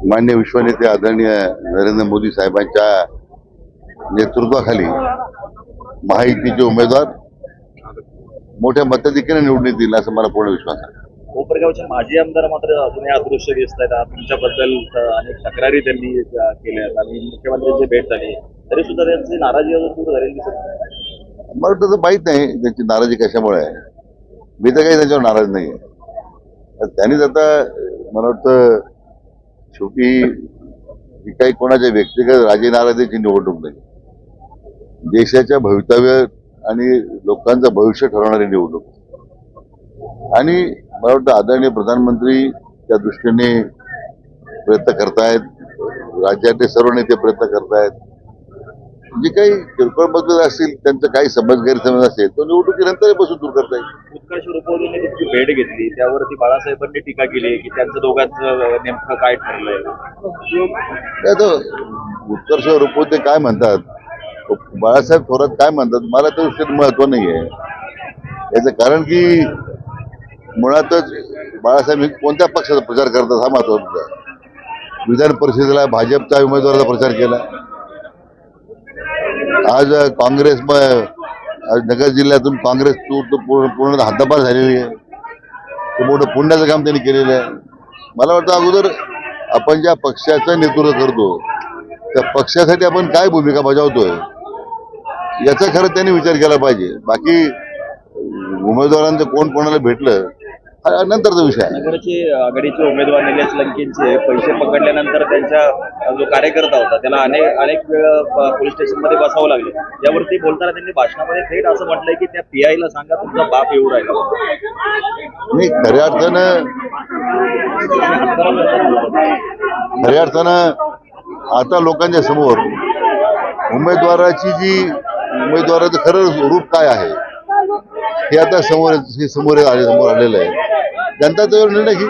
मान्य विश्वनेते आदरणीय नरेंद्र मोदी साहेबांच्या नेतृत्वाखाली महायुतीचे उमेदवार मोठ्या मताधिक्याने निवडून येतील असं मला पूर्ण विश्वास आहे. कोपरगावचे माजी आमदार मात्र अजूनही अदृश्य दिसत आहेत. तुमच्याबद्दल अनेक तक्रारी त्यांनी केल्या आहेत आणि मुख्यमंत्र्यांची भेट झाली तरी सुद्धा त्यांची नाराजी अजून दूर झालेली दिसत नाही. मला वाटतं तर माहित नाही त्यांची नाराजी कशामुळे आहे. मी तर काही त्यांच्यावर नाराज नाही आहे. त्यांनीच आता मला वाटतं शेवटी ही काही कोणाच्या व्यक्तिगत राजीनाराजीची निवडणूक नाही, देशाच्या भवितव्य आणि लोकांचं भविष्य ठरवणारी निवडणूक आणि मला वाटतं आदरणीय प्रधानमंत्री त्या दृष्टीने प्रयत्न करतायत, राज्यातले सर्व नेते प्रयत्न करतायत. जे काही किरकोळ मतभेद असतील, त्यांचा काही समज गैरसमज असेल तो निवडणुकीनंतर बसून दूर करता येईल. उत्कर्ष रुपवतेने त्यांची भेट घेतली त्यावरती बाळासाहेबांनी टीका केली की त्यांचं दोघांचं नेमकं काय ठरलंय. उत्कर्ष रुपवते काय म्हणतात, बाळासाहेब थोरात काय म्हणतात, मला त्या दृष्टीने महत्व नाहीये. याचं कारण की मुळातच बाळासाहेब कोणत्या पक्षाचा प्रचार करतात हा महत्वाचा आहे. विधान परिषदेला भाजपच्या उमेदवाराचा प्रचार केला, आज काँग्रेस नगर जिल्ह्यातून काँग्रेस पूर्ण हद्दपार झालेली आहे. ते मोठं पुण्याचं काम त्यांनी केलेलं आहे. मला वाटतं अगोदर आपण ज्या पक्षाचं नेतृत्व करतो त्या पक्षासाठी आपण काय भूमिका बजावतोय याचा खरं त्यांनी विचार केला पाहिजे. बाकी उमेदवारांचं कोण कोणाला भेटलं हा नंतरचा विषय आहे. नगरचे आघाडीचे उमेदवार निलेश लंकेंचे पैसे पकडल्यानंतर त्यांच्या जो कार्यकर्ता होता त्याला अनेक वेळ पोलीस स्टेशन मध्ये बसावं लागले. यावरती बोलताना त्यांनी भाषणामध्ये थेट असं म्हटलंय की त्या पीआयला सांगा तुमचा बाप येऊ राहिला. नाही, खऱ्या अर्थानं आता लोकांच्या समोर उमेदवाराचं खरं रूप काय आहे हे आता समोर आलेलं आहे. जनता त्यावर निर्णय घेईल.